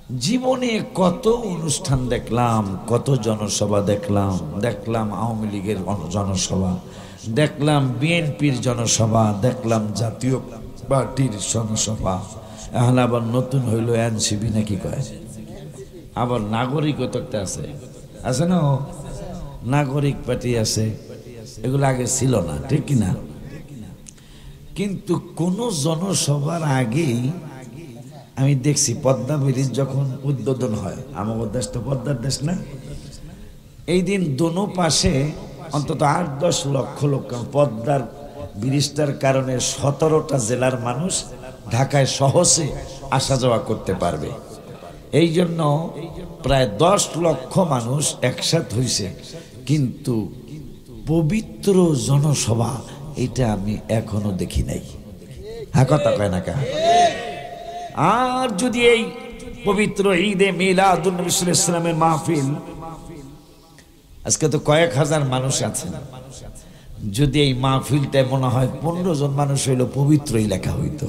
জীবনে কত অনুষ্ঠান দেখলাম, কত জনসভা দেখলাম। দেখলাম আওয়ামী লীগের জনসভা, দেখলাম বিএনপির জনসভা, দেখলাম জাতীয় পার্টির জনসভা। এখন আবার নতুন হইল এনসিপি নাকি কয়, আবার নাগরিকতা আছে, আছে না, নাগরিক পার্টি আছে। এগুলো আগে ছিল না, ঠিক কিনা? কিন্তু কোন জনসভার আগেই আমি দেখছি পদ্মা ব্রিজ যখন উদ্বোধন হয়, আমাদের দেশ তো পদ্মার দেশ না, এই দিন দোনো পাশে অন্তত 8-10 লক্ষ লোক, পদ্মার ব্রিজটার কারণে 17টা জেলার মানুষ ঢাকায় সহজে আসা যাওয়া করতে পারবে। এই জন্য প্রায় 10 লক্ষ মানুষ একসাথ হয়েছে। কিন্তু পবিত্র জনসভা এটা আমি এখনো দেখি নাই। হ্যাঁ, কথা কয় না কা? আর যদি এই পবিত্র ঈদে মিলাদুন নবী সাল্লাল্লাহু আলাইহি ওয়াসাল্লামের মাহফিল, আজকে তো কয়েক হাজার মানুষ আছেন, যদি এই মাহফিলটা মনে হয় 15 জন মানুষ হইল পবিত্রই লেখা হইতো।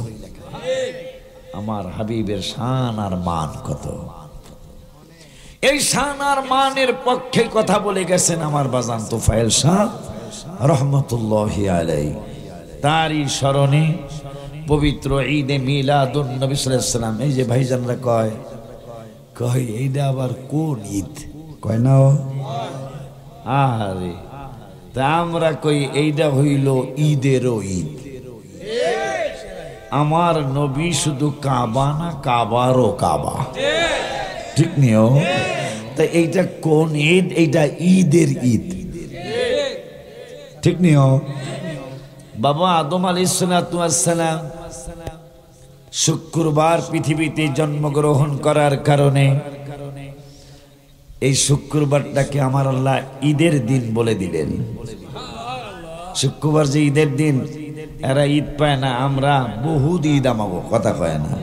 আমার হাবিবের শান আর মান কত! এই শান আর মানের পক্ষে কথা বলে গেছেন আমার বাজান তোফায়েল শাহ রহমতুল্লাহি আলাইহি। তারই স্মরণে পবিত্র ঈদে মিলাদুন নবী সাল্লাল্লাহু আলাইহি ওয়াসাল্লাম, এই যে ভাইজানরা কয় এইটা আবার কোন ঈদ কয় না? আরে তা আমরা কই এইটা হইল ঈদেরও ঈদ। আমার নবী শুধু কাবা না, কাবারও কাবা, ঠিক নিও? তা এইটা কোন ঈদ? এইটা ঈদের ঈদ, ঠিক নিও? বাবা আদম আলাইহিস সালাম শুক্রবার পৃথিবীতে জন্মগ্রহণ করার কারণে এই শুক্রবারটাকে আমার আল্লাহ ঈদের দিন বলে দিলেন। শুক্রবার যে ঈদের দিন, এরা ঈদ পায় না, আমরা বহুত ঈদ আমাবো, কথা কয় না?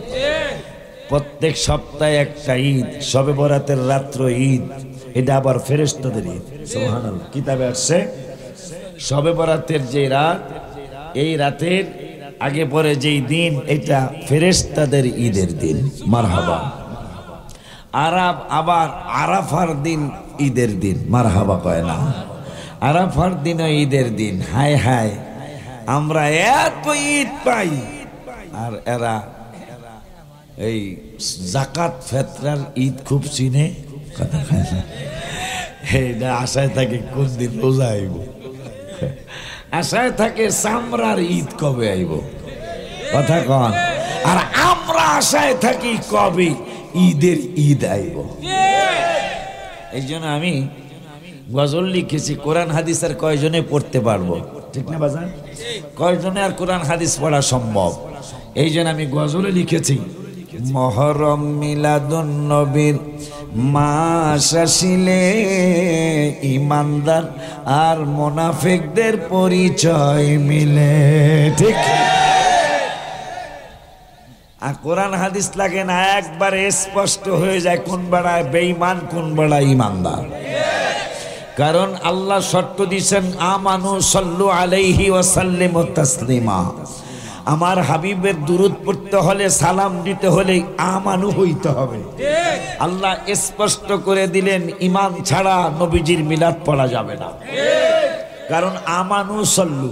প্রত্যেক সপ্তাহে একটা ঈদ, শবে বরাতের রাত্র ঈদ, এটা আবার ফেরেশতাদের ঈদ। সুবহানাল্লাহ, কিতাবে আসছে শবে বরাতের যে রাত, এই রাতের আগে পরে যেই দিন, এটা ফেরেশতাদের ঈদের দিন। মারহাবা। আবার আরাফার দিন ঈদের দিন, মারহাবা কয় না? আরাফার দিনও ঈদের দিন। হায় হায়, আমরা এত ঈদ পাই আর এরা এই যাকাত ফেতরার ঈদ খুব চিনে, কথা কয় না? এইটা আশায় থাকে কোন দিন রোজা আইব, আশায় থাকে চামড়ার ঈদ কবে আইব, কথা কন? আর আমরা আশায় থাকি কবে ঈদের ঈদ আইব। এই জন্য আমি গজল লিখেছি, কোরআন হাদিস আর কয়জনে পড়তে পারবো, ঠিক না বাজান? কয়জনে আর কোরআন হাদিস পড়া সম্ভব? এই জন্য আমি গজলে লিখেছি, মহরম মিলাদুন নবীর মাস আসিলে ইমানদার আর মুনাফিকদের পরিচয় মিলে, ঠিক? আর কোরআন হাদিস লাগে না, একবারে স্পষ্ট হয়ে যায় কোন বেড়ায় বেঈমান, কোন বেড়ায় ইমানদার। কারণ আল্লাহ শর্ত দিয়েছেন, আমানু সাল্লু আলাইহি ওয়া সাল্লিমু তাসলিমা। আমার হাবিবের দুরূদ পড়তে হলে, সালাম দিতে হলে আমানু হইতে হবে। আল্লাহ স্পষ্ট করে দিলেন, ঈমান ছাড়া নবীজির মিলাদ পড়া যাবে না। কারণ আমানু সল্লু,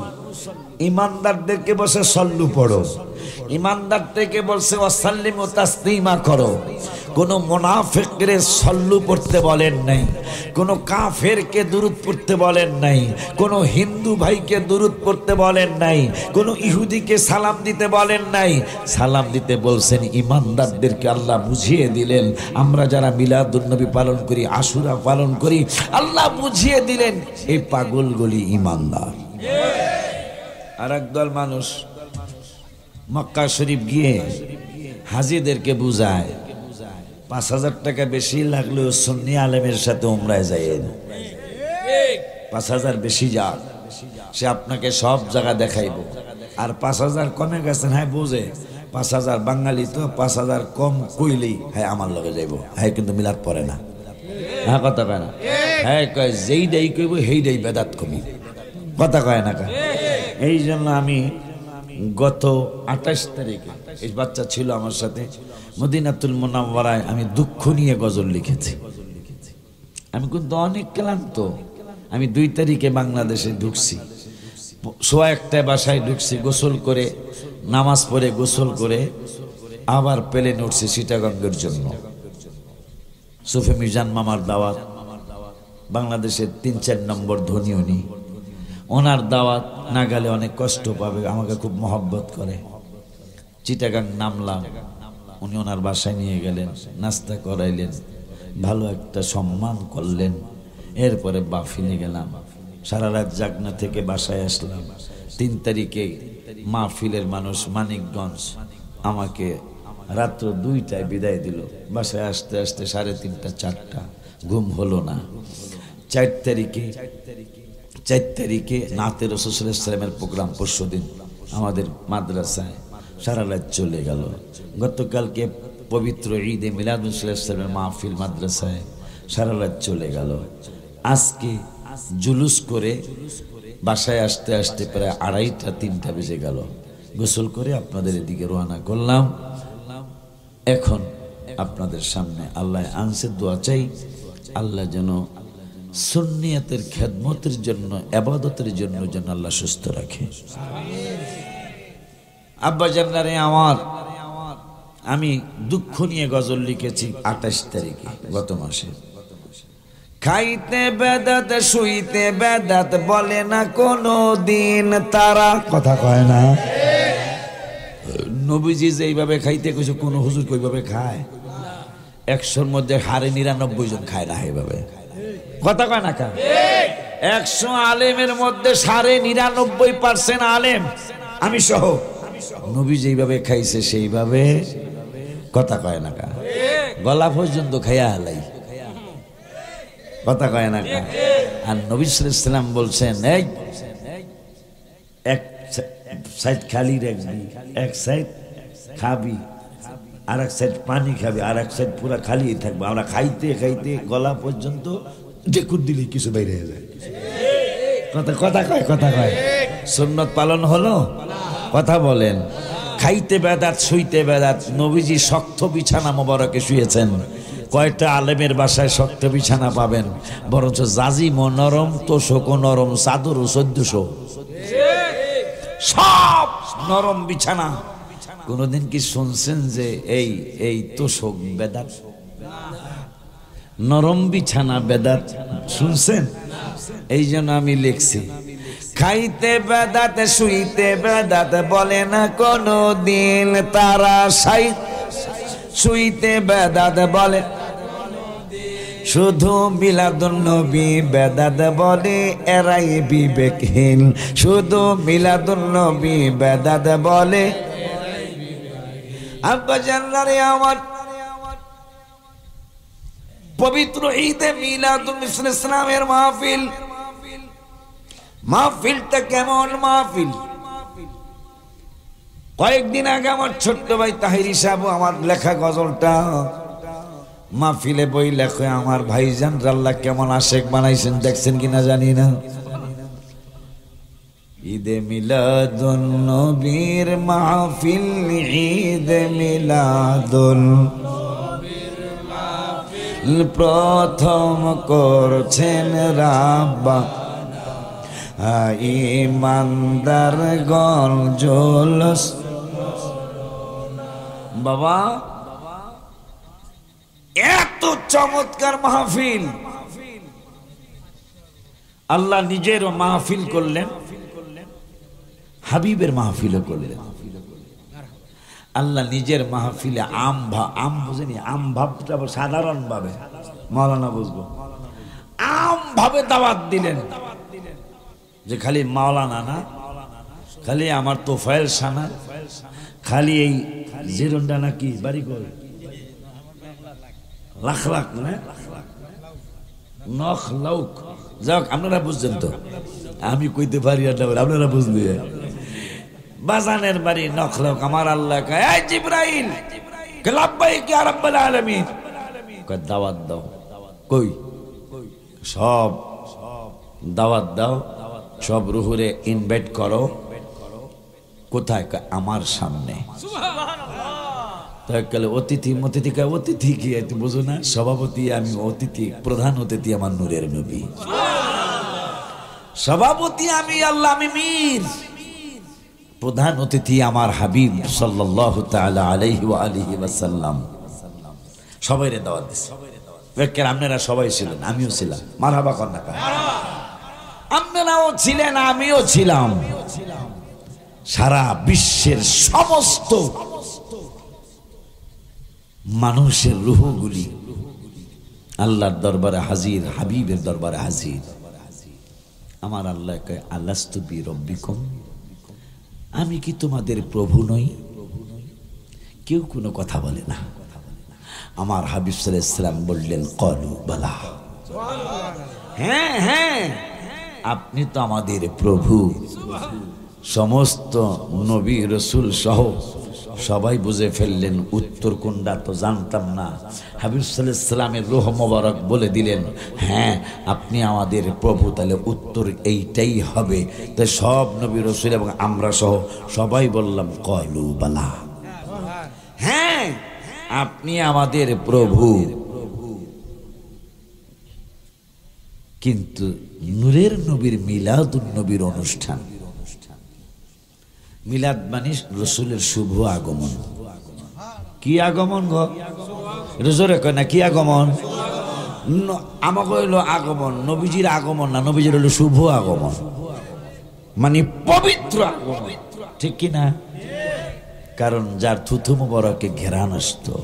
ঈমানদারদেরকে বসে সল্লু পড়ো, ঈমানদারদেরকে বলছে ওয়াসাল্লিমু তাসলিমা করো। কোন মুনাফিকরে সল্লু পড়তে বলেন নাই, কোন কাফেরকে দুরূদ পড়তে বলেন নাই, কোন হিন্দু ভাইকে দুরূদ পড়তে বলেন নাই, কোন ইহুদিকে সালাম দিতে বলেন নাই। সালাম দিতে বলছেন ঈমানদারদেরকে। আল্লাহ বুঝিয়ে দিলেন, আমরা যারা মিলাদুন নবী পালন করি, আশুরা পালন করি, আল্লাহ বুঝিয়ে দিলেন এই পাগলগুলি ঈমানদার। আর একদল মানুষ মক্কা শরীফ গিয়ে হাজীদেরকে বুঝায় 5,000 টাকা বেশি লাগলেও সুন্নি আলেমের সাথে উমরায় যায়, 5,000 বেশি যাক, সে আপনাকে সব জায়গা দেখাইব। আর 5,000 কমে গেছেন, হ্যাঁ বুঝে 5,000 বাঙালি তো 5,000 কম কইলেই হ্যাঁ আমার লগে যাইব, হ্যাঁ কিন্তু মিলাদ পড়ে না। হ্যাঁ, কথা কয় না? হ্যাঁ কয় যেইটাই কইব সেইটাই বেদাত কমি, কথা কয় না? এই জন্য আমি গত 28 তারিখে, এই বাচ্চা ছিল আমার সাথে, মদিনাতুল মুনাওয়ারায় আমি দুঃখ নিয়ে গজল লিখেছি। আমি কিন্তু অনেক ক্লান্ত। আমি 2 তারিখে বাংলাদেশে ঢুকছি, 1:15 বাসায় ঢুকছি, গোসল করে নামাজ পড়ে গোসল করে আবার প্লেনে উঠছি চিটাগঙ্গের জন্য। সুফি মিজান মামার দাওয়াত, বাংলাদেশের 3-4 নম্বর ধনী উনি, ওনার দাওয়াত না গেলে অনেক কষ্ট পাবে, আমাকে খুব মহব্বত করে। চিটাগাং নামলাম, উনি ওনার বাসায় নিয়ে গেলেন, নাস্তা করাইলেন, ভালো একটা সম্মান করলেন। এরপরে বাফিনে গেলাম, সারা রাত জাগনা থেকে বাসায় আসলাম। 3 তারিখে মাহফিলের মানুষ মানিকগঞ্জ আমাকে রাত্র 2টায় বিদায় দিল। বাসায় আসতে আসতে 3:30 4টা, ঘুম হলো না। 4 তারিখে নাতে রাসূল সাল্লাল্লাহু আলাইহি ওয়াসাল্লামের প্রোগ্রাম পরশুদিন আমাদের মাদ্রাসায়, সারা রাত চলে গেল। গতকালকে পবিত্র ঈদে মিলাদুন নবী সাল্লাল্লাহু আলাইহি ওয়াসাল্লামের মাহফিল মাদ্রাসায়, সারা রাত চলে গেল। আজকে জুলুস করে বাসায় আসতে আসতে প্রায় 2:30 3টা বেজে গেল। গোসল করে আপনাদের এদিকে রওনা করলাম। এখন আপনাদের সামনে আল্লাহ আনছে, দোয়া চাই আল্লাহ যেন সুন্নিয়াতের খেদমতের জন্য, ইবাদতের জন্য যেন আল্লাহ সুস্থ রাখে। আব্বা জান্নারে আমার, আমি দুঃখ নিয়ে গজল লিখেছি 28 তারিখে গত মাসে। খাইতে বেদাত শুইতে বেদাত বলে না কোনো দিন তারা, কথা কয় না। নবীজি যেইভাবে খাইতে কইছে, কোন হুজুর কইভাবে খায়? 100-র মধ্যে 99 জন খায় না এইভাবে, কথা কয় না কা? 100 আলেমের মধ্যে 99.5% আলেম, আমি সহ, নবী যেইভাবে খাইছে সেইভাবে, কথা কয় না কা? গলা পর্যন্ত খাইয়া হালাই, কথা কয় না কা? আর নবী সাল্লাল্লাহু আলাইহি ওয়াসাল্লাম বলছেন, এই এক সাইড খালি রাখবি, এক সাইড খাবি, আর এক সাইড পানি খাবি, আর এক সাইড পুরা খালি থাকবে। আমরা খাইতে খাইতে গলা পর্যন্ত ডেকুর দিলে কিছু বাইরে হয়ে যায়, কথা কয়। সুন্নত পালন হলো, কথা বলেন। খাইতে বেদাত শুইতে বেদাত। নবীজি শক্ত বিছানা মোবারকে শুয়েছেন। কয়টা আলেমের বাসায় শক্ত বিছানা পাবেন? বরঞ্চ জাজিম নরম, তোষক নরম, চাদর 1400, সব নরম বিছানা। কোনদিন কি শুনছেন যে এই তোষক বেদাত? নরম বিছানা বেদাত শুনছেন? এই জন্য আমি লিখছি, খাইতে বেদাত শুইতে বেদাত বলে না কোনো দিন তারা, শুইতে বেদাত বলে শুধু মিলাদুন নবী বেদাত বলে এরাই বিবেকহীন, শুধু মিলাদুন নবী বেদাত বলে। আব্বা জান্নারে আমার, পবিত্র ঈদে মিলাদুন নবী সাল্লাল্লাহু আলাইহি ওয়াসাল্লামের মাহফিলটা কেমন মাহফিল? কয়েকদিন আগে আমার ছোট্ট ভাই তাহিরি সাহেব আমার লেখা গজলটা মাহফিলে বই লেখে, আমার ভাইজান আল্লাহ কেমন আশেক বানাইছেন দেখছেন কিনা জানি না। ঈদে মিলাদুন নবীর মাহফিল, ঈদে মিলাদুন প্রথম করছেন রাব্বা, ইমানদার গণ জলস। বাবা এত চমৎকার মাহফিল, আল্লাহ নিজের মাহফিল করলেন, হাবিবের মাহফিলও করলেন। আল্লাহ নিজের মাহফিলে আম বুঝেনি, আম ভাবটা সাধারণ ভাবে মাওলানা বুঝবো, আম ভাবে দাওয়াত দিলেন যে খালি মাওলানা না, খালি আমার তোফায়েল সানা, খালি এই জিরন্ডা নাকি বাড়ি করে লাখ লাখ না নখ লৌক, যাক আপনারা বুঝছেন তো, আমি কইতে পারি আপনারা বুঝলি। বাজানের বাড়ি নখলক, আমার আল্লাহ কয় এই জিবরাইল লাব্বাইক ইয়া রাব্বাল আলামিন, কয় দাওয়াত দাও। কই সব দাওয়াত দাও, সব রুহুরে ইনভাইট করো। কোথায়? আমার সামনে। তাহলে অতিথি মতিথিকা অতিথি কি তুই বুঝো না? সভাপতি আমি, অতিথি প্রধান অতিথি আমার নূরের নবী। সভাপতি আমি আল্লাহ, আমি মীর। প্রধান অতিথি আমার হাবিব সাল্লাল্লাহু তাআলা আলাইহি ওয়া আলিহি ওয়াসাল্লাম। সবাইরে দাওয়াত দিছে। আপনারা সবাই ছিলেন, আমিও ছিলাম। মারহাবা কন্যা, আপনারাও ছিলেন, আমিও ছিলাম। সারা বিশ্বের সমস্ত মানুষের রূহগুলি আল্লাহর দরবারে হাজির, হাবিবের দরবারে হাজির। আমার আল্লাহ কয়, আলাস্তু বিরব্বিকুম, আমি কি তোমাদের প্রভু নই? কেউ কোনো কথা বলে না। আমার হাবিব সাল্লাল্লাহু আলাইহি ওয়াসাল্লাম বললেন, ক্বালু বালা, হ্যাঁ হ্যাঁ আপনি তো আমাদের প্রভু। সমস্ত নবী রসুল সহ সবাই বুঝে ফেললেন উত্তর কোনটা তো জানতাম না। হাবিব সাল্লাল্লাহু আলাইহি ওয়াসাল্লামের রূহ মোবারক বলে দিলেন, হ্যাঁ আপনি আমাদের প্রভু, তাহলে উত্তর এইটাই হবে। তাই সব নবী রসুল এবং আমরা সহ সবাই বললাম, ক্বালু বালা, হ্যাঁ আপনি আমাদের প্রভু। কিন্তু নূরের নবীর মিলাদুন নবীর অনুষ্ঠান, মিলাদ মানে রসুলের শুভ আগমন। কি আগমন গো? রসুলের কয় না কি আগমন? আমাকে হইল আগমন, নবীজির আগমন না, নবীজির হইল শুভ আগমন, মানে পবিত্র আগমন, ঠিক কি না? কারণ যার থুথু মোবারকে ঘেরান আসতো,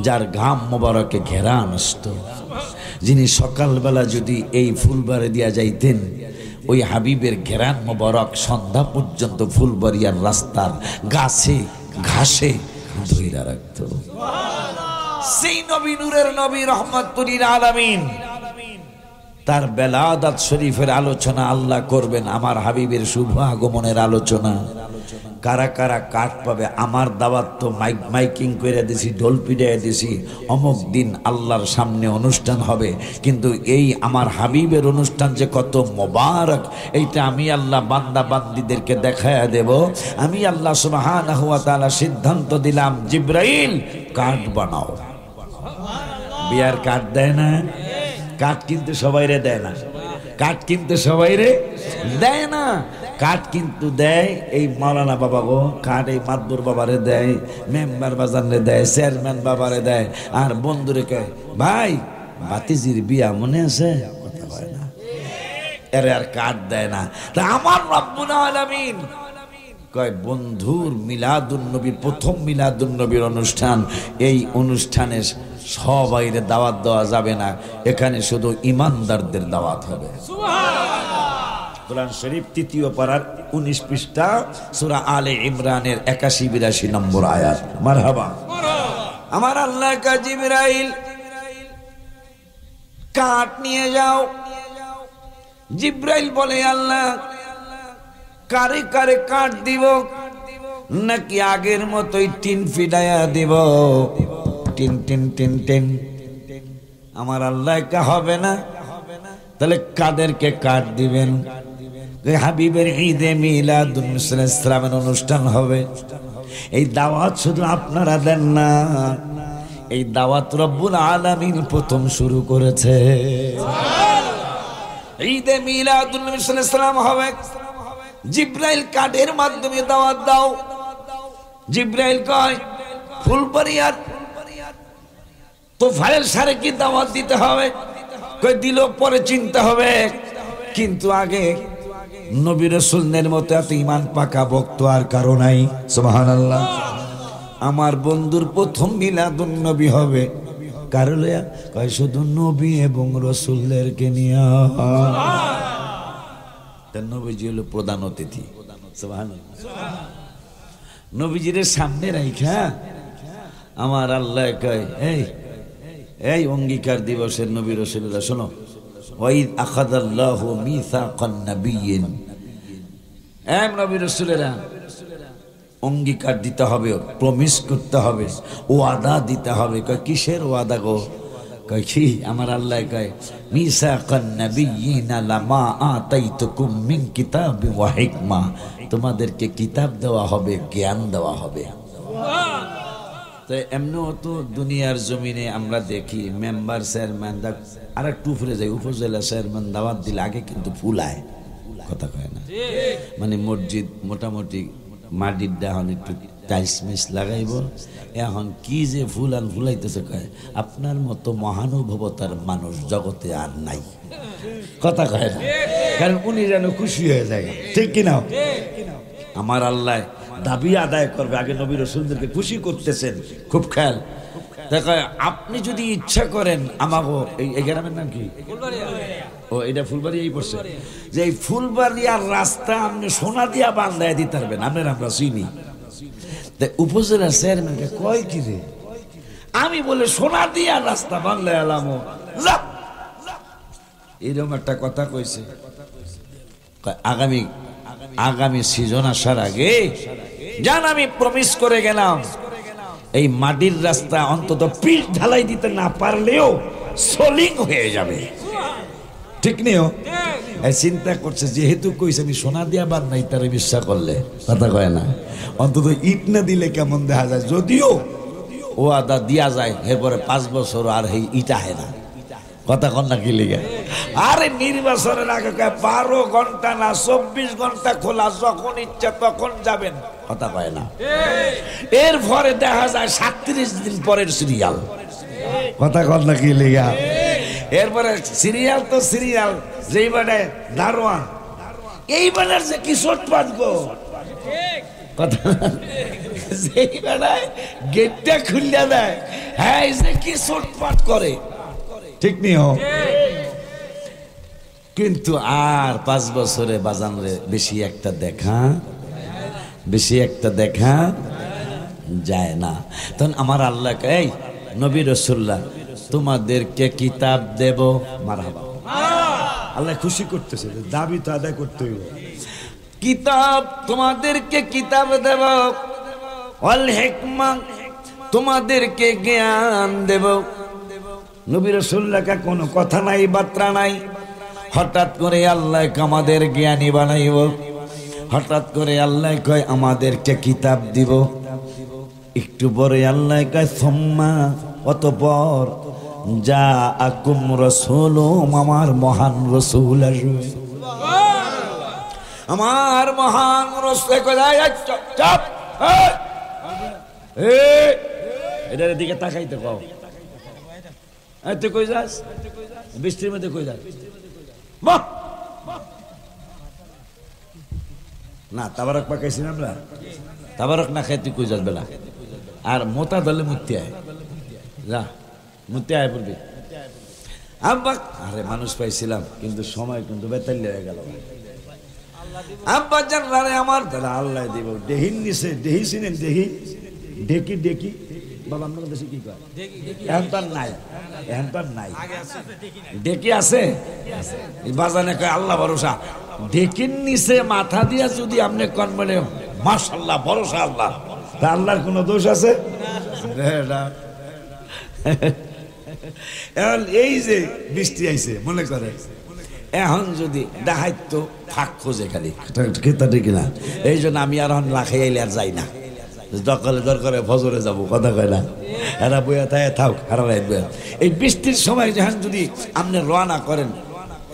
যার ঘাম মোবারকে ঘেরান আসতো, যিনি সকালবেলা যদি এই ফুলবাড়ি দিয়া যাইতেন, ওই হাবিবের ঘেরান মোবারক সন্ধ্যা পর্যন্ত ফুলবাড়িয়ার রাস্তার গাছে ঘাসে ধইরা রাখত। সেই নবী, নূরের নবী, রহমাতুল লিল আলামিন, তার বেলাদাত শরীফের আলোচনা আল্লাহ করবেন, আমার হাবিবের শুভ আগমনের আলোচনা। কারা কারা কাঠ পাবে? আমার দাওয়াত তো মাইকিং করে দিছি, ঢোল পিটাইয়া দিছি, অমুক দিন আল্লাহর সামনে অনুষ্ঠান হবে। কিন্তু এই আমার হাবিবের অনুষ্ঠান যে কত মোবারক, এইটা আমি আল্লাহ বান্দা বান্দীদেরকে দেখায়া দেব। আমি আল্লাহ সুবহানাহু ওয়া তাআলা সিদ্ধান্ত দিলাম, জিবরাইল কাঠ বানাও। বিয়ার কাঠ দেয় না, কাঠ কিন্তু সবাইরে দেয় না, কাঠ কিন্তু সবাইরে দেয় না। কাঠ কিন্তু দেয় এই মাওলানা বাবা গো, কাঠ এই মাদবুর বাবারে দেয়, মেম্বার বাজারে দেয়, চেয়ারম্যান বাবারে দেয়, আর বন্ধুরে কয়, ভাই বাতিজির বিয়া মনে আছে? কথা হয় না, এর আর কাঠ দেয় না। তা আমার রব্বুল আলামিন কয়, বন্ধুর মিলাদুন নবী, প্রথম মিলাদুন নবীর অনুষ্ঠান, এই অনুষ্ঠানে সবাইরে দাওয়াত দেওয়া যাবে না, এখানে শুধু ইমানদারদের দাওয়াত হবে। কোরআন শরীফ ৩য় পারার ১৯ পৃষ্ঠা, সূরা আলে ইমরানের ৮১-৮২ নম্বর আয়াত। মারহাবা। আমার আল্লাহ কা জিবরাইল কাঠ নিয়ে যাও। জিবরাইল বলে, আল্লাহ কারে কারে কাঠ দিব, নাকি আগের মতোই টিন ফিডায়া দিব? Tin tin tin tin. আমার আল্লাহ কা হবে না, তাহলে কাদেরকে কাঠ দিবেন? হাবিবের ঈদে মিলাদুন নবী সাল্লাল্লাহু আলাইহি ওয়াসাল্লামের অনুষ্ঠান হবে। এই দাওয়াত শুধু আপনারা দেন না, এই দাওয়াত রব্বুল আলামিন প্রথম শুরু করেছে। ঈদে মিলাদুন নবী সাল্লাল্লাহু আলাইহি ওয়াসাল্লাম হবে, জিবরাইল কাঠের মাধ্যমে দাওয়াত দাও। জিবরাইল কয়, ফুলবাড়িয়ার তোফায়েল স্যারে কি দাওয়াত দিতে হবে? কই দিল পরে চিন্তা হবে, কিন্তু আগে নবী রাসূলের মতো এত ঈমান পাকা ভক্ত আর কারো নাই। সুবহানাল্লাহ। আমার বন্ধুর প্রথম মিলাদুন নবী হবে, কারো লয়া? কয় শুধু নবী এবং রাসূলদেরকে নিয়া। তার নবীজি হলো প্রধান অতিথি। সুবহানাল্লাহ। নবীজির সামনে রাইখা আমার আল্লাহ কয়, এই অঙ্গীকার দিবসের নবী রাসূলুল্লাহ শোনো, ওয়াইদ আখাযাল্লাহু মিসাকান নাবিয়্যিন, নবী রাসূলেরা অঙ্গীকার দিতে হবে, প্রমিস করতে হবে, ওয়াদা দিতে হবে। কয় কিসের ওয়াদা গো? কয় কি? আমার আল্লাহ কয়, মিসাকান নাবিয়্যিনা লামা আতাইতুকুম মিন কিতাবি ওয়া হিকমা, তোমাদেরকে কিতাব দেওয়া হবে, জ্ঞান দেওয়া হবে। তো এমনিও তো দুনিয়ার জমিনে আমরা দেখি মেম্বার চেয়ারম্যান আর একটু উপরে যাই, উপজেলা চেয়ারম্যান দাওয়াত দিলে আগে কিন্তু ফুলায়, কথা কয় না, মানে মসজিদ মোটামুটি মাটির এখন একটু টাইলস মিস লাগাইব, এখন কি যে ফুলান ফুলাইতেছে কয় আপনার মতো মহানুভবতার মানুষ জগতে আর নাই, কথা কয় না, কারণ উনি যেন খুশি হয়ে যায়, ঠিক কিনা? আমার আল্লাহ দাবি আদায় করবে, আগে নবী রাসূলদেরকে খুশি করতেছেন, খুব খেয়াল দেখো। আপনি যদি ইচ্ছা করেন, আমাগো এই গ্রামের নাম কি? ও এটা ফুলবাড়িয়াই পড়ছে, যে এই ফুলবাড়িয়ার রাস্তা আপনি সোনা দিয়া বান্ধায় দিতে পারবেন, আপনার আমরা চিনি। উপজেলা চেয়ারম্যানকে কয় কি রে, আমি বলে সোনা দিয়া রাস্তা বান্ধায় এলাম, এরকম একটা কথা কইছে। আগামী সিজন আসার আগে জান আমি প্রমিস করে গেলাম, এই মাটির রাস্তা অন্তত পিচ ঢালাই দিতে না পারলেও সোলিং হয়ে যাবে, ঠিক নেই? চিন্তা করছে যেহেতু কইছে আমি সোনা দিয়া বাদ নাই, তার বিশ্বাস করলে কথা কয় না, অন্তত ইট না দিলে কেমন দেখা যায়, যদিও ও আদা দিয়া যায়, এরপরে 5 বছর আর এই ইটা হয় না, কথা কন না কি লিগে? আরে নির্বাচনের আগে 12 ঘন্টা না 24 ঘন্টা খোলা, যখন ইচ্ছা তখন যাবেন, কথা কয় না। এরপরে দেখা যায় 37 দিন পরের সিরিয়াল, কথা কন না কি লিগে? এরপরে সিরিয়াল তো সিরিয়াল, যেই মানে দারোয়ান এই বেলার যে কি চটপাট গো, কথা যেই বেলায় গেটটা খুলিয়া দেয়, হ্যাঁ যে কি চটপাট করে, ঠিক নেই? কিন্তু আর 5 বছরে বাজানরে বেশি একটা দেখা যায় না। তখন আমার আল্লাহ এই নবী রাসূলুল্লাহ তোমাদেরকে কিতাব দেব, মারহাবা, আল্লাহ খুশি করতেছে, দাবি তো আদায় করতে হইব, কিতাব তোমাদেরকে কিতাব দেব, ওয়াল হিকমা তোমাদেরকে জ্ঞান দেব। নবী রাসূলুল্লাহকে কোনো কথা নাই, বার্তা নাই, হঠাৎ করে আল্লাহ আমাদের জ্ঞানী বানাইব, হঠাৎ করে আল্লাহ কয় আমাদেরকে কিতাব দিব, একটু পরে আল্লাহ কয় সুম্মা অতঃপর জাআকুম রাসূলুম, আমার মহান রাসূল আসবে, আমার মহান রাসূল কয় চুপ, এটার দিকে তাকাইতে কও, তুই কই যাস বৃষ্টির মধ্যে, কই যাস না, তাবারক পাকাইছি না আমরা, তাবারক না খাই তুই কই যাস বেলা, আর মোতা দলে মুক্তি আয়, যা মুক্তি আয় পড়বি। আব্বা আরে মানুষ পাইছিলাম, কিন্তু সময় কিন্তু বেতাল্য হয়ে গেল। আব্বা জান রে আমার দাদা আল্লাহ দিব, দেহিন নিছে, দেহি চিনেন, দেহি ডেকি ডেকি, বাবা আপনার দেশে কি কয়, এখন তো নাই, এখন তো নাই, ডেকি আছে বাজানে কয় আল্লাহ ভরসা, ডেকির নিচে মাথা দিয়া যদি আপনি কন বলে মাশাআল্লাহ ভরসা আল্লাহ, তা আল্লাহর কোনো দোষ আছে? এখন এই যে বৃষ্টি আইছে মনে করে, এখন যদি দেখাইতো ফাঁক খোঁজে খালি, ঠিক না? এই জন্য আমি আর এখন লাখাই আইলে আর যাই না, দরকারে ফজরে যাবো, কথা কয় না, এরা বইয়া থাকে থাক, এই বৃষ্টির সময় যখন যদি আপনি রওনা করেন,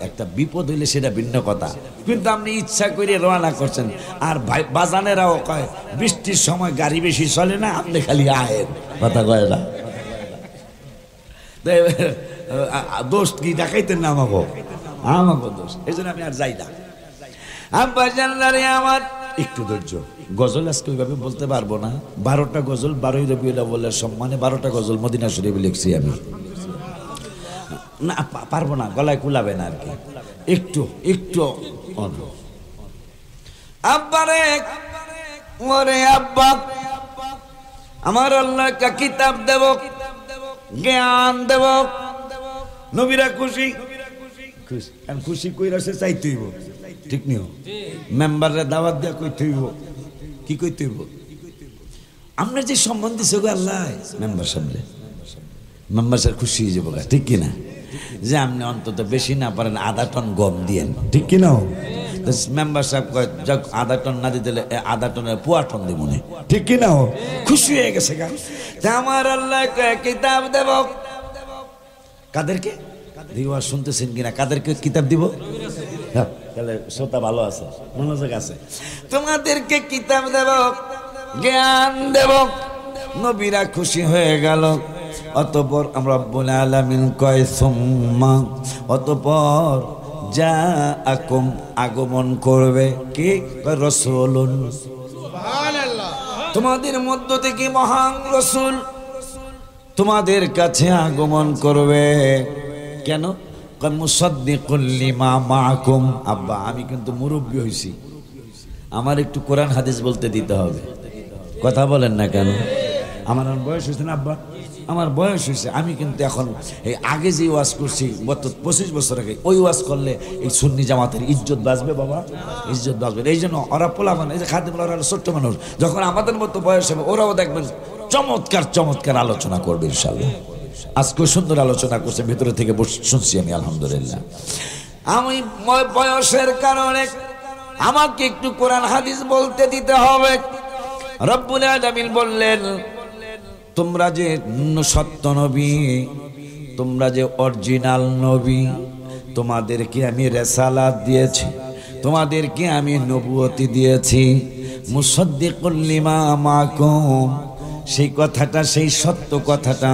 একটা বিপদ হইলে সেটা ভিন্ন কথা, কিন্তু আপনি ইচ্ছা করে রওনা করছেন, আর বাজানেরাও কয় বৃষ্টির সময় গাড়ি বেশি চলে না, আপনি খালি আয়েন, কথা কয় না। দোষ কি দেখাইতেন না আমাকে, আমাকে দোষ, এই জন্য আমি আর যাই না। আমার একটু ধৈর্য, গজল আজকে ওইভাবে বলতে পারবো না, 12টা গজল 12ই রবিউল আউয়ালের সম্মানে 12টা গজল মদিনা শরীফে লিখছি আমি, না পারবো না, গলায় কুলাবে না আর কি, একটু একটু আব্বারে ওরে আব্বা, আমার আল্লাহকে কিতাব দেব, জ্ঞান দেব, নবীরা খুশি, খুশি কইরা সে চাইতে হইব, ঠিক নিও, মেম্বারে দাওয়াত দিয়া কইতে হইব, কি কইতে হইব, আমরা যে সম্মান দিছে গো আল্লাহ মেম্বার সামনে, মেম্বার স্যার খুশি হয়ে যাবো, ঠিক কিনা? যে আপনি অন্তত বেশি না পারেন 1/2 টন গম দিয়েন, ঠিক কিনা? মেম্বার সাহেব কয় যাক আধা টন না দিতে আধা টনের পোয়া টন দিব মনে, ঠিক কি না? খুশি হয়ে গেছে গা। আমার আল্লাহ কিতাব দেব কাদেরকে দিব, শুনতেছেন কিনা? কাদেরকে কিতাব দিব? তাহলে শ্রোতা ভালো আছে, মনোযোগ আছে। তোমাদেরকে কিতাব দেব, জ্ঞান দেব। নবীরা খুশি হয়ে গেল। অতঃপর আমরা রব্বুল আলামিন কয় সুম্মা, অতঃপর যা আকুম আগমন করবে কি রাসূলুন, সুবহানাল্লাহ, তোমাদের মধ্য থেকে মহান রাসূল তোমাদের কাছে আগমন করবে। কেন? মুসাদ্দিকুল লিমা মাআকুম। আব্বা আমি কিন্তু মুরব্বী হইছি, আমার একটু কোরআন হাদিস বলতে দিতে হবে। কথা বলেন না কেন? আমার বয়স হয়েছে না আব্বা? আমার বয়স হয়েছে। আমি কিন্তু এখন এই আগে যে ওয়াজ করছি 25 বছর আগে, ওই ওয়াজ করলে এই সুন্নি জামাতের ইজ্জত বাঁচবে বাবা, ইজ্জত বাঁচবে। এই জন্য ওরা পোলা মানে এই যে খাদিমুল ওরা ছোট্ট মানুষ, যখন আমাদের মতো বয়স হবে ওরাও দেখবেন চমৎকার চমৎকার আলোচনা করবে ইনশাআল্লাহ। আজকে সুন্দর আলোচনা করছে, ভেতরে থেকে শুনছি আমি, আলহামদুলিল্লাহ। আমি বয়সের কারণে আমাকে একটু কোরআন হাদিস বলতে দিতে হবে। রব্বুল আলামিন বললেন তোমরা যে সত্য নবী, তোমরা যে অরিজিনাল নবী, তোমাদেরকে আমি রিসালাত দিয়েছি, তোমাদেরকে আমি নবুয়তি দিয়েছি। মুসাদ্দিকুল লিমা মাআকুম, সেই কথাটা, সেই সত্য কথাটা,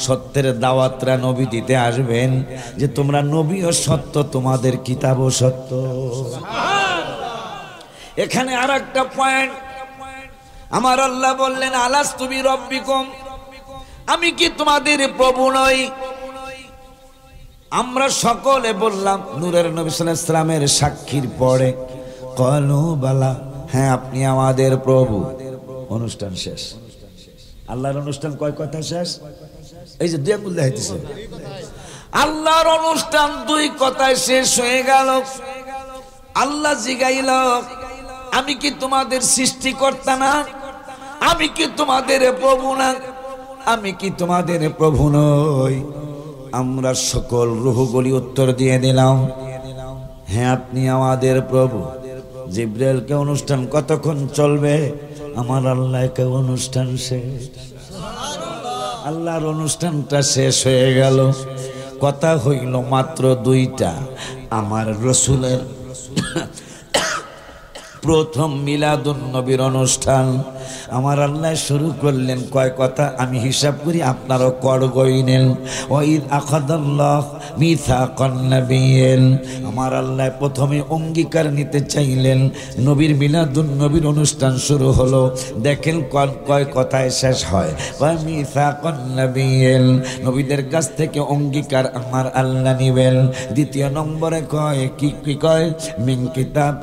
সত্যের দাওয়াতরা নবী দিতে আসবেন যে তোমরা নবীও সত্য, তোমাদের কিতাবও সত্য। এখানে আর একটা পয়েন্ট, আমার আল্লাহ বললেন আলাস্তু বিরব্বিকুম, আমি কি তোমাদের প্রভু নই? আমরা সকলে বললাম নূরের নবী সাল্লাল্লাহু আলাইহি ওয়াসাল্লামের সাক্ষীর পরে ক্বালু বালা, হ্যাঁ আপনি আমাদের প্রভু। অনুষ্ঠান শেষ। আল্লাহর অনুষ্ঠান কয় কথা শেষ? এই যে দুই আঙ্গুল দেখাইতেছে, আল্লাহর অনুষ্ঠান দুই কথায় শেষ হয়ে গেল। আল্লাহ জিগাইল আমি কি তোমাদের সৃষ্টিকর্তা না? আমি কি তোমাদের প্রভু না? আমি কি তোমাদের প্রভু নই? আমরা সকল রূহগুলি উত্তর দিয়ে দিলাম হ্যাঁ আপনি আমাদের প্রভু। জিবরাইলকে অনুষ্ঠান কতক্ষণ চলবে? আমার আল্লাহকে অনুষ্ঠান শেষ। আল্লাহর অনুষ্ঠানটা শেষ হয়ে গেল। কথা হইল মাত্র দুইটা, আমার রসুলের প্রথম মিলাদুন নবীর অনুষ্ঠান। আমার আল্লাহ শুরু করলেন কয় কথা, আমি হিসাব করি আপনারও কর গইনেন। ওয়াইদ আখাযাল্লাহ মিসাকান নাবিয়্যিন, আমার আল্লাহ প্রথমে অঙ্গীকার নিতে চাইলেন। নবীর মিলাদুন নবীর অনুষ্ঠান শুরু হলো, দেখেন কয় কথায় শেষ হয়, ওয়া মিসাকান নাবিয়্যিন, নবীদের কাছ থেকে অঙ্গীকার আমার আল্লাহ নিবেন। দ্বিতীয় নম্বরে কয় কি কয়, মিন কিতাব,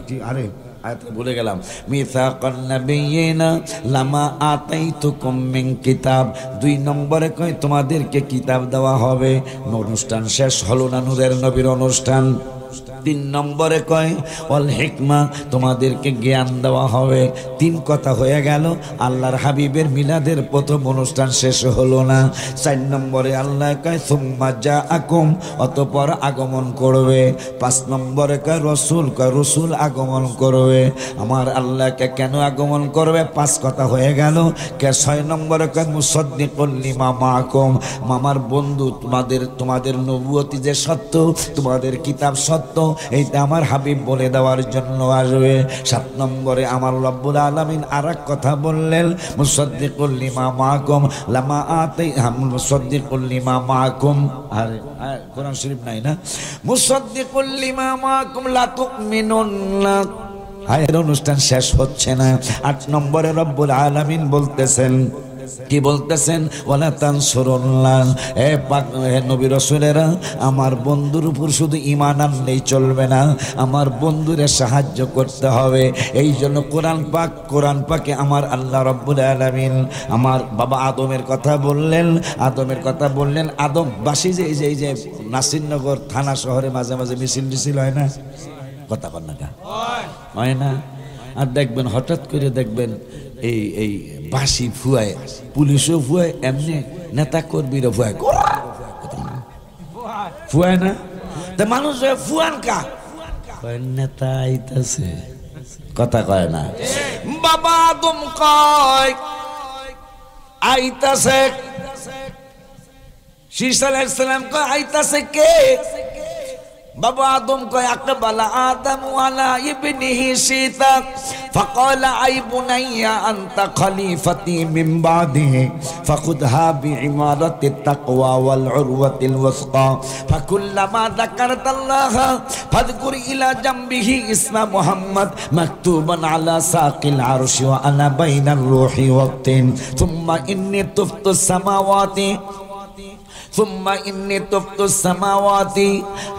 কি আরে আয়াত ভুলে গেলাম, মিসাকান নাবিয়্যিনা লামা আতাইতুকুম মিন কিতাব। দুই নম্বরে কয় তোমাদেরকে কিতাব দেওয়া হবে। অনুষ্ঠান শেষ হলো না নূরের নবীর অনুষ্ঠান। তিন নম্বরে কয় ওয়াল হিকমা, তোমাদেরকে জ্ঞান দেওয়া হবে। তিন কথা হয়ে গেল, আল্লাহর হাবিবের মিলাদের প্রথম অনুষ্ঠান শেষ হলো না। চার নম্বরে আল্লাহ কয় সুম্মা জাআকুম, অতঃপর আগমন করবে। পাঁচ নম্বরে কয় রসুল আগমন করবে। আমার আল্লাহকে কেন আগমন করবে? পাঁচ কথা হয়ে গেল। ছয় নম্বরে কয় মুসাদ্দিকুল লিমা মাআকুম, আমার বন্ধু তোমাদের নবুয়তি যে সত্য, তোমাদের কিতাব সত্য, এইটা আমার হাবিব বলে দেওয়ার জন্য আসবে। সাত নম্বরে আমার রব্বুল আলামিন আরেক কথা বললেন, মুসাদ্দিকুল লিমা মাআকুম লামা আতাই, মুসাদ্দিকুল লিমা মাআকুম, আরে কোরআন শরীফ নাই না, মুসাদ্দিকুল লিমা মাআকুম লা তুমিনুন্না। আয়ের অনুষ্ঠান শেষ হচ্ছে না। আট নম্বরে রব্বুল আলামিন বলতেছেন, কি বলতেছেন, ওয়ালা তানসুরুল্লাহ, হে পাক হে নবী রাসূলেরা, আমার বন্ধুর উপর শুধু ঈমান আনলেই চলবে না, আমার বন্ধুরে সাহায্য করতে হবে। এই জন্য কোরআন পাকে আমার আল্লাহ রাব্বুল আলামিন আমার বাবা আদমের কথা বললেন। আদম বাসী যে এই যে নাসিরনগর থানা শহরে মাঝে মাঝে মিছিল হয় না, কথা বল না হয় না? আর দেখবেন হঠাৎ করে দেখবেন এই বাসি ফুয়ায়, পুলিশও ফুয়ায়, এমনি নেতা কর্মীরা ফুয়ায় না, তা মানুষ ফুয়ান কা নেতা আইতাছে, কথা কয় না। বাবা আদম কয় আইতাছে, শীষ আলাইহিস সালাম কয় আইতাছে কে? বাবা আদম কয় আকবালা আদম ওয়ালা ইবনিহি সীতা ফাকালা আই বুনাইয়া আনতা খলিফাতি মিন বাদিহি ফাখুদহা বিইমারাতি তাকওয়া ওয়াল উরওয়াতিল ওয়াসকা ফাকুল্লামা যাকারতাল্লাহ ফাযকুর ইলা জামবিহি ইসমা মুহাম্মদ মাকতুবান আলা সাকিল আরশি ওয়া আনা বাইনার রূহি ওয়াত-তিন সুম্মা ইন্নী তুফতুস সামাওয়াতি সুম্মা ইন্নী তুফতুস সামাওয়াতি।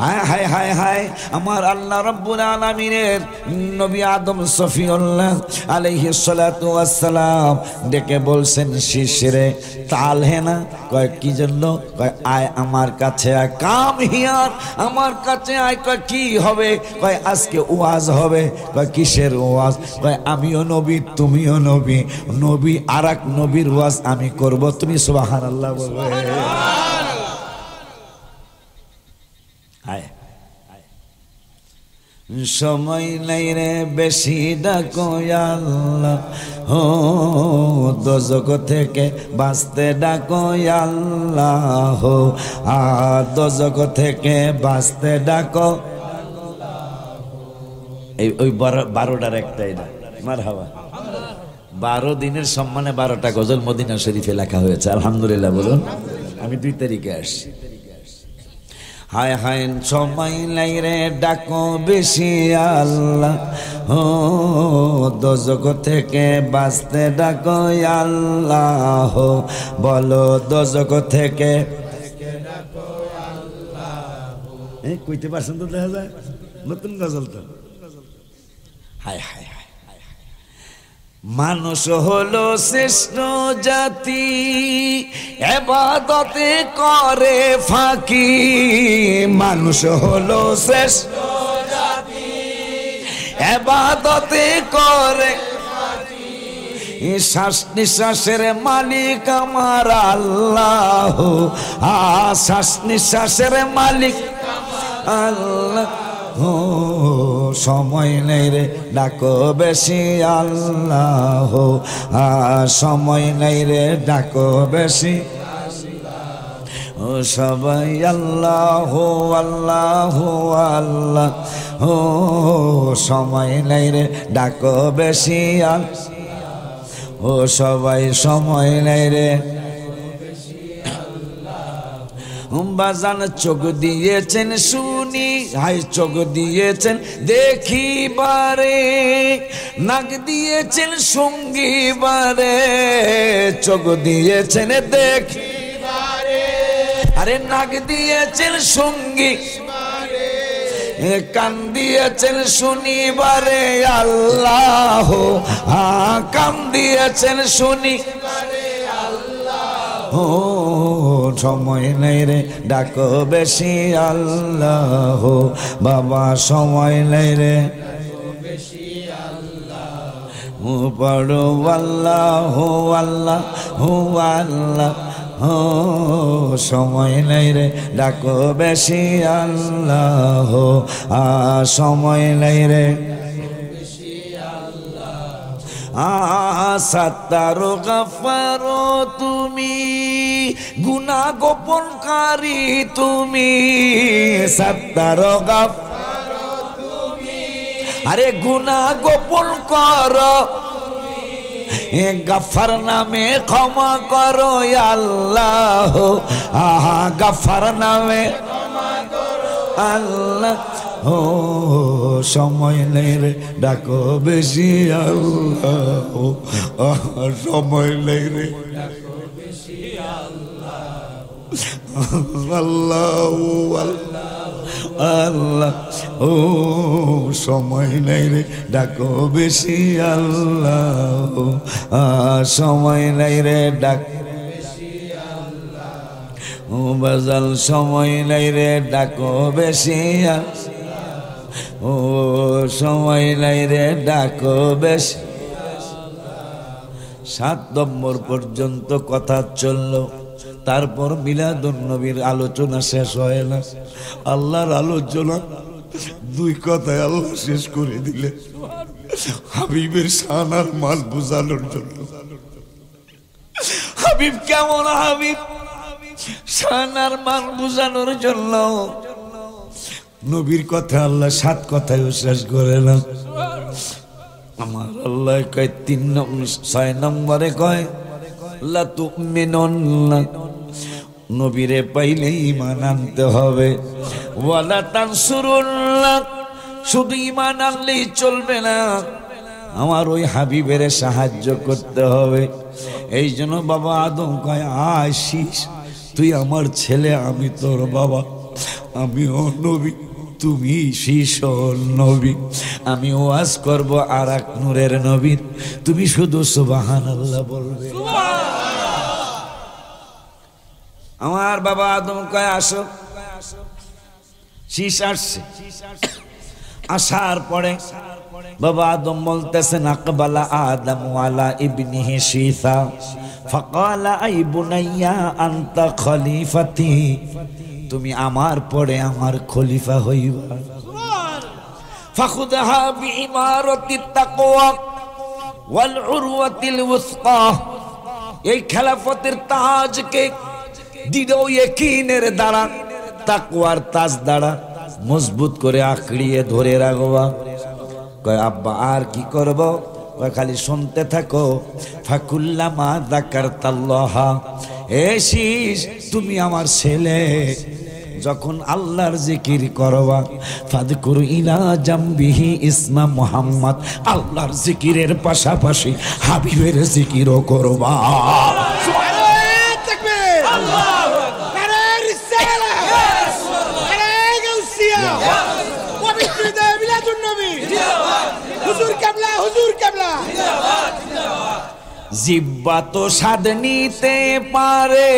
হায় হায় হায় হায়, আমার আল্লাহ রাব্বুল আলামিনের নবী আদম সফিউল্লাহ আলাইহিস সালাতু ওয়াস সালাম ডেকে বলছেন শিশরে তাল হে না? কয় কি জন্য? কয় আয় আমার কাছে আয়, কাম হিয়ার, আমার কাছে আয়। কয় কি হবে? কয় আজকে ওয়াজ হবে। কয় কিসের ওয়াজ? কয় আমিও নবী তুমিও নবী, নবী আর এক নবীর ওয়াজ আমি করব, তুমি সুবহানাল্লাহ বলবে। সময় নাই রে বেশি ডাকো আল্লাহ, ও দোজখ থেকে বাঁচতে ডাকো আল্লাহ, আর দোজখ থেকে বাঁচতে ডাকো। এই ওই 12টার একটাই না, মারহাবা। 12 দিনের সম্মানে 12টা গজল মদিনা শরীফে লেখা হয়েছে, আলহামদুলিল্লাহ বলুন। আমি 2 তারিখে আসছি। হায় হায় সময় নাই রে ডাকো বেশি আল্লাহ, ও দোজখ থেকে বাঁচতে ডাকো আল্লাহ, বলো দোজখ থেকে কইতে পারছেন তো? দেখা যায় নতুন গজল তো। হায় হায় হায়, মানুষ হলো শ্রেষ্ঠ জাতি, ইবাদতে করে ফাঁকি। মানুষ হলো শ্রেষ্ঠ জাতি, ইবাদতে করে ফাঁকি। শ্বাস নিঃশ্বাসের মালিক আমার আল্লাহ, শ্বাস নিঃশ্বাসের মালিক আল্লাহ। ও সময় নেই রে ডাকো বেশি আল্লাহ, সময় নেই রে ডাকো বেশি। ও সবাই আল্লাহ আল্লাহ আল্লাহ, ও সময় নেই রে ডাকো বেশি আল্লাহ, ও সবাই সময় নেই রে। বাজান চোখ দিয়েছেন শুনি, হাই চোখ দিয়েছেন দেখিবারে, নাক দিয়েছেন সঙ্গীবারে, চোখ দিয়েছেন দেখিবারে, আরে নাক দিয়েছেন সঙ্গী, কান দিয়েছেন শুনিবারে আল্লাহ, কান দিয়েছেন শুনিবারে আল্লাহ। ও সময় নেই রে ডাকো বেশি আল্লাহ, বাবা সময় নেই রে বেশি আল্লাহ, পড়ো আল্লাহ আল্লাহ আল্লাহ, ও সময় নেই রে ডাকো বেশি আল্লাহ, সময় নেই রে। সাত্তারো গাফারো তুমি, গুনাহ গোপনকারী তুমি, সাত্তারো গাফারো তুমি, আরে গুনাহ গোপন করো, গাফার নামে ক্ষমা করো আল্লাহ, গাফার নামে ক্ষমা করো আল্লাহ। ও সময় নেই রে ডাকো বেশি আল্লাহ, সময় নেই রে ডাকো বেশি আল্লাহ, আল্লাহ আল্লাহ, ও সময় নেই রে ডাকো বেশি আল্লাহ, সময় নেই রে ডাক ও বাজাল, সময় নেই রে ডাকো বেশি, ও সময় নাই রে ডাকো বেশি। 7 নম্বর পর্যন্ত কথা চলল, তারপর মিলাদুন নবীর আলোচনা শেষ হয় না। আল্লাহর আলোচনা দুই কথায় আল্লাহ শেষ করে দিলে হাবিবের শান আর মান বোঝানোর জন্য। হাবিব কেমন হাবিব, শান আর মান বোঝানোর জন্য নবীর কথা আল্লাহ 7 কথায় শেষ করে না। আমার আল্লাহ কয় 6 নম্বরে কয় লা তুমিনুন্না, নবীরে পাইলে ঈমান আনতে হবে, ওয়ালা তানসুরুল্লাহ, শুধু ঈমান আনলেই চলবে না, আমার ওই হাবিবের সাহায্য করতে হবে। এই জন্য বাবা আদম কয় আশিস, তুই আমার ছেলে, আমি তোর বাবা, আমিও নবী, তুমি শিশর নবী, আমি ওয়াজ করব আর এক নূরের নবীর, তুমি শুধু সুবহানাল্লাহ বলবে। আমার বাবা আদম কয় আসো। শীষ আসছে, আসার পরে বাবা আদম বলতেছেন আকবালা আদম ওয়ালা ইবনিহি শীসা ফাকালা আই বুনাইয়া আনতা খলিফাতি, তুমি আমার পরে আমার খলিফা হইবা। ফাখুদহা বিইমারাতিত তাকওয়া ওয়াল উরওয়াতিল উসকা, এই খেলাফতের তাজকে দৃঢ় ইয়াকিনের দ্বারা, তাকওয়ার তাজ দ্বারা মজবুত করে আঁকড়িয়ে ধরে রাখবা। কয় আব্বা আর কি করব? কয় খালি শুনতে থাকো। ফাকুল্লামা যাকারতাল্লাহ, এ শীষ তুমি আমার ছেলে, যখন আল্লাহর জিকির করবা, ফাযকুর ইলা জামবিহি ইসমা মুহাম্মদ, আল্লাহর জিকিরের পাশাপাশি হাবিবের জিকিরও করবা। সুবহানাল্লাহ, তাকবীর, আল্লাহু আকবার, নারে রিসালাহ, নারে গাউসিয়া, পবিত্র মিলাদুন নবী, হুজুর কিবলা, হুজুর কিবলা। জিব্বা তো স্বাদ নিতে পারে,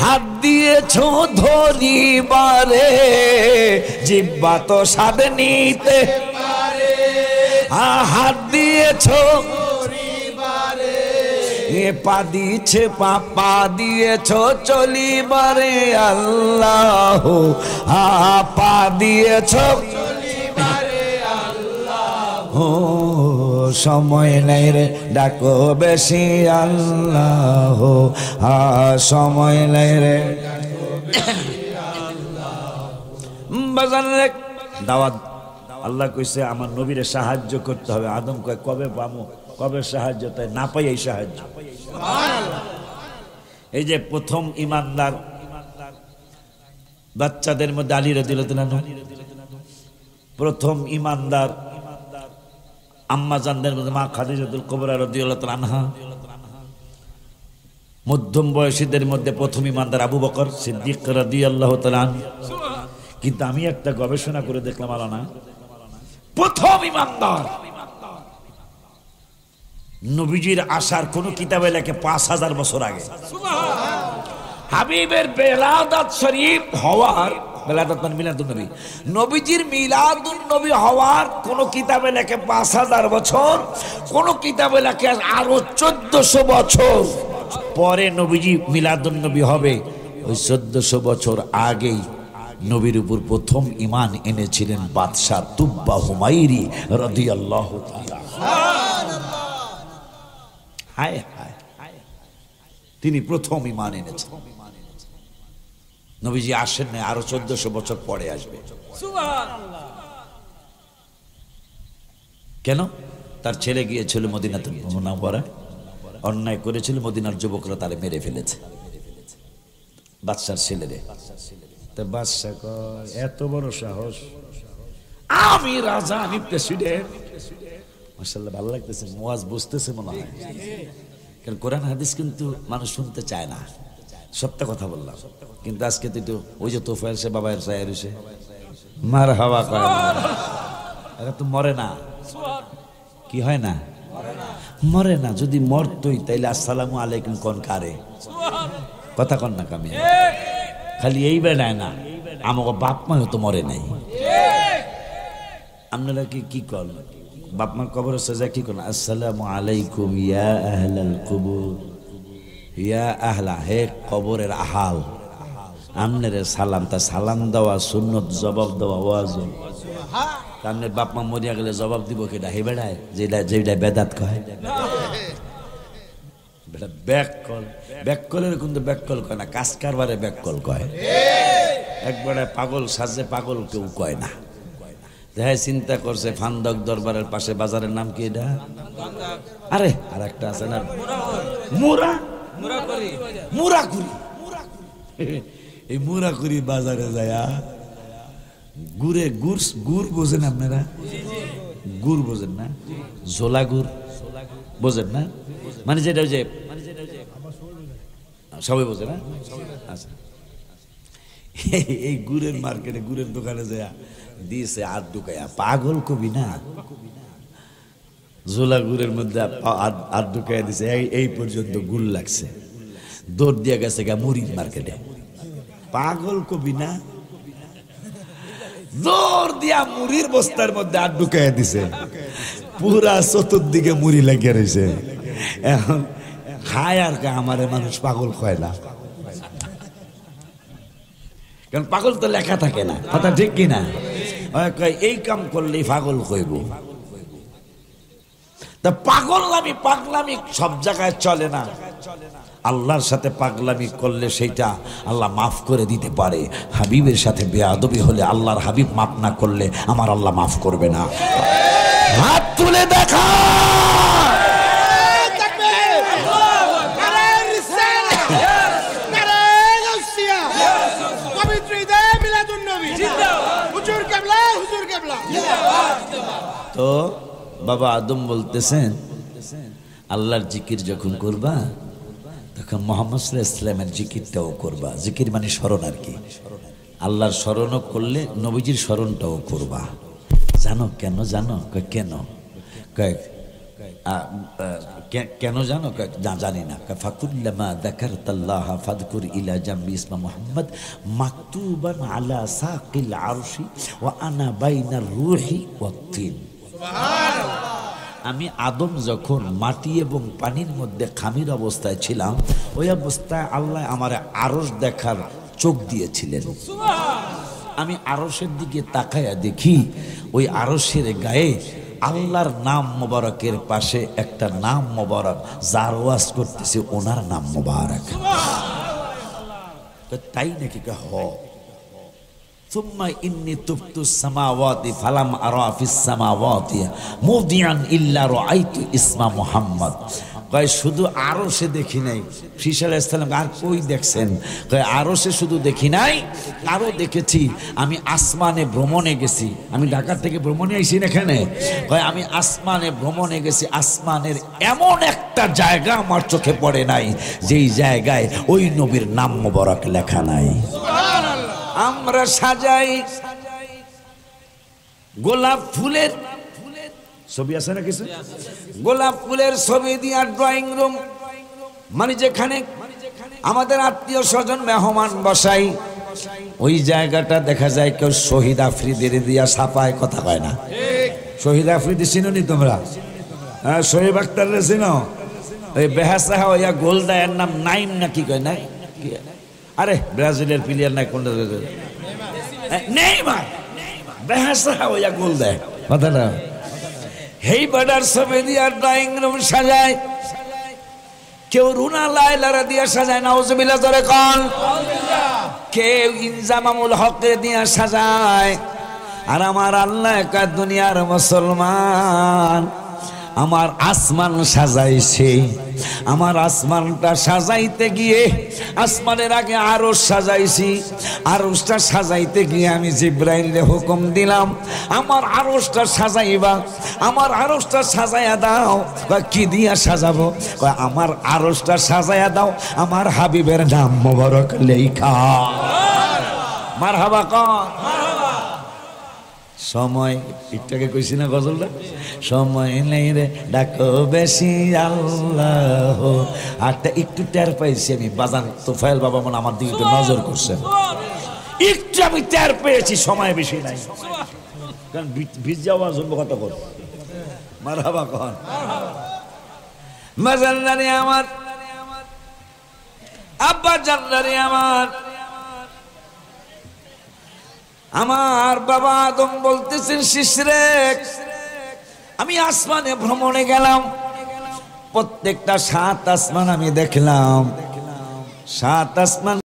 হাত দিয়েছো ধরিবারে, জিব্বা তো স্বাদ নিতে পারে, হাত দিয়েছো ধরিবারে, এ পা দিয়েছে পা দিয়েছো চলিবারে, আল্লাহ পা দিয়েছো ও সময় নাই রে ডাকো বেশি আল্লাহ, সময় নাই রে বাজান রে। দাওয়াত আল্লাহ কইছে আমার নবীরে সাহায্য করতে হবে। আদম কয় কবে পাবো, কবে সাহায্য? তাই না পাই এই সাহায্য। এই যে প্রথম ইমানদার বাচ্চাদের মধ্যে আলী রাদিয়াল্লাহু আনহু, প্রথম ইমানদার আম্মা জানদের মধ্যে মা খাদিজাতুল কুবরা রাদিয়াল্লাহু আনহা, মধ্যম বয়সীদের মধ্যে প্রথম ইমানদার আবু বকর সিদ্দিক রাদিয়াল্লাহু তাআলা আনহু। কিন্তু আমি একটা গবেষণা করে দেখলাম আলানা, প্রথম ইমানদার নবীজির আসার কোন কিতাবে লেখে 5000 বছর আগে। হাবিবের বেলাদাত শরীফ হওয়ার, বেলাদাত মানে মিলাদুন নবী, নবীজির মিলাদুন নবী হওয়ার কোন কিতাবে লেখে 5000 বছর, কোন কিতাবে লেখে আরো 1400 বছর পরে নবীজি মিলাদুন নবী হবে। ওই 1400 বছর আগেই নবীর উপর প্রথম ঈমান এনেছিলেন বাদশা তুব্বা হুমাইরি রাদিয়াল্লাহু তাআলা। হায় হায়, তিনি প্রথম ঈমান এনেছেন। নবীজি আসেন না, আরো 1400 বছর পরে আসবে। কেন? তার ছেলে গিয়েছিল মদিনাতুল মুনাওয়ারায়, অন্যায় করেছিল, মদিনার যুবকরা তারে মেরে ফেলেছে, বাদশার ছেলেরে। তা বাদশা কয় এত বড় সাহস, আমি রাজা, আমি প্রেসিডেন্ট। মাশাআল্লাহ, ভালো লাগতেছে, মুয়াজ বুঝতেছে মনে হয়। কারণ কোরআন হাদিস কিন্তু মানুষ শুনতে চায় না, সত্য কথা বললাম। কিন্তু আজকে তো একটু ওই যে তোফায়েল সে বাবার সাহেব এসে মার হাওয়া কয়, এরা তো মরে না, কি হয় না, মরে না। যদি মরতই তাইলে আসসালামু আলাইকুম কোন কারে, কথা কন না কামে। খালি এই বেলায় না, আমাকে বাপ মা তো মরে নাই। আপনারা কি করেন? বাপ মার কবরের সাজা কি করেন? আসসালামু আলাইকুম ইয়া আহলাল কুবুর, ইয়া আহলা, হে কবরের আহাল, আমনের সালাম। তা সালাম দেওয়া সুন্নত, জবাব দেওয়া ওয়াজিব। আপনার বাপ মা মরিয়া গেলে জবাব দিব কেটা হে বেড়ায় যেটা বেদাত কয় বেটা ব্যাককলের কিন্তু ব্যাককল কয় না, কাজ কারবারে ব্যাককল কয়। একবারে পাগল সাজে পাগল কেউ কয় না। দেখায় চিন্তা করছে ফান্দক দরবারের পাশে বাজারের নাম কি এটা? আরে আর একটা আছে না মুরাকুরি। এই মুরাকুরি বাজারে যায় গুড় বোঝেন আপনারা? গুড় বোঝেন না? ঝোলা গুড় বোঝেন না? মানে যেটা যে সবাই বোঝে না? আচ্ছা, এই গুড়ের মার্কেটে গুড়ের দোকানে যায় দিয়েছে আর ঢুকাইয়া পাগল কবি না, ঝোলা গুড়ের মধ্যে আর ঢুকাইয়া দিছে। এই পর্যন্ত গুড় লাগছে, দৌড় দিয়ে গেছে গা মুড়ির মার্কেটে। পাগল কবি না, দৌড় দিয়া মুড়ির বস্তার মধ্যে আর ঢুকাইয়া দিছে, পুরা চতুর্দিকে মুড়ি লাগিয়ে রয়েছে। এখন খায় আর আমারে মানুষ পাগল কয় না, কারণ পাগল তো লেখা থাকে না, কথা ঠিক কিনা? এই কাম করলেই পাগল কইব। তা পাগলামি সব জায়গায় চলে না। আল্লাহর সাথে পাগলামি করলে সেইটা আল্লাহ মাফ করে দিতে পারে। হাবিবের সাথে বেয়াদবি হলে আল্লাহর হাবিব মাফ না করলে আমার আল্লাহ মাফ করবে না। হাত তুলে দেখা। তো বাবা আদম বলতেছেন আল্লাহর জিকির যখন করবা তখন মুহাম্মদ সাল্লাল্লাহু আলাইহি ওয়াসাল্লামের জিকিরটাও করবা। জিকির মানে স্মরণ আর কি। আল্লাহর স্মরণও করলে নবীজির স্মরণটাও করবা। জানো কেন? জানো কেন? কেন জানো? জানি না। ফাকুল্লামা যাকারতাল্লাহ ফাযকুর ইলা জামবি ইসমা মুহাম্মদ মাকতুবান আলা সাকিল আরশি ওয়া আনা বাইনার রূহি ওয়াত তিন। সুবহানাল্লাহ। আমি আদম যখন মাটি এবং পানির মধ্যে খামির অবস্থায় ছিলাম, ওই অবস্থায় আল্লাহ আমার আরশ দেখার চোখ দিয়েছিলেন। আমি আরশের দিকে তাকায়া দেখি ওই আরশের গায়ে আল্লাহর নাম মোবারকের পাশে একটা নাম মোবারক, যার ওয়াজ করতেছে ওনার নাম মোবারক। তাই নাকি? হ। সুম্মা ইন্নী তুবতুস সামাওয়াতি ফালাম আরা ফিস সামাওয়াতি মুদিয়ান ইল্লা রাআইতু ইসমা মুহাম্মদ। কয় শুধু আরশে দেখি নাই, ঈসা আলাইহিস সালাম আর কই দেখছেন? কয় আরশে শুধু দেখি নাই, আরো দেখেছি। আমি আসমানে ভ্রমণে গেছি। আমি ঢাকা থেকে ভ্রমণে আইছি না এখানে। কয় আমি আসমানে ভ্রমণে গেছি। আসমানের এমন একটা জায়গা আমার চোখে পড়ে নাই যেই জায়গায় ওই নবীর নাম মোবারক লেখা নাই। আমরা সাজাই গোলাপ ফুলের ছবি আছে না কিছু? গোলাপ ফুলের ছবি দিয়া ড্রয়িং রুম, মানে যেখানে আমাদের আত্মীয় স্বজন মেহমান বসাই, ওই জায়গাটা দেখা যায় কেউ শহীদ আফ্রিদির দিয়া ছাপায়। কথা কয় না? শহীদ আফ্রিদি চিনোনি তোমরা? হ্যাঁ, শহীদ আখতার চিনো? ওই বেহাসা হইয়া গোলদা, এর নাম নাইম না কি কয়? নাই, আরে ব্রাজিলের প্লেয়ার নাই কোনটা? নেইমার। বেহাসা হইয়া গোল দেয়। কথা না? হেই বাডার ছবি দিয়া ড্রয়িং রুম সাজায়। কেউ রুনা লায়লারা দিয়া সাজায়, নাউজুবিল্লাহ জোরে কোন। কেউ ইনজামামুল হকে দিয়া সাজায়। আর আমার আল্লাহ একা দুনিয়ার মুসলমান আমার আসমান সাজাইছে। আমার আসমানটা সাজাইতে গিয়ে আসমানের আগে আরশ সাজাইছি। আরশটা সাজাইতে গিয়ে আমি জিবরাইলকে হুকুম দিলাম, আমার আরশটা সাজাইবা। আমার আরশটা সাজাইয়া দাও। কি দিয়া সাজাবো? আমার আরশটা সাজাইয়া দাও আমার হাবিবের নাম মোবারক লেখা। মারহাবা কন। সময় একটাকে কইছি না গজলটা? সময় নেই রে ডাকো বেশি আল্লাহ। আরটা একটু টের পাইছি আমি, বাজান তোফায়েল বাবা মনে আমার দিকে একটু নজর করছেন, একটু আমি টের পেয়েছি সময় বেশি নাই। কারণ ভিজ যাওয়া শুনবো কত কর। মারহাবা কন। মা জান্নারে আমার, আব্বা জান্নারে আমার, আমার বাবা আদম বলতেছেন, শিশরে আমি আসমানে ভ্রমণে গেলাম, প্রত্যেকটা 7 আসমান আমি দেখলাম, 7 আসমান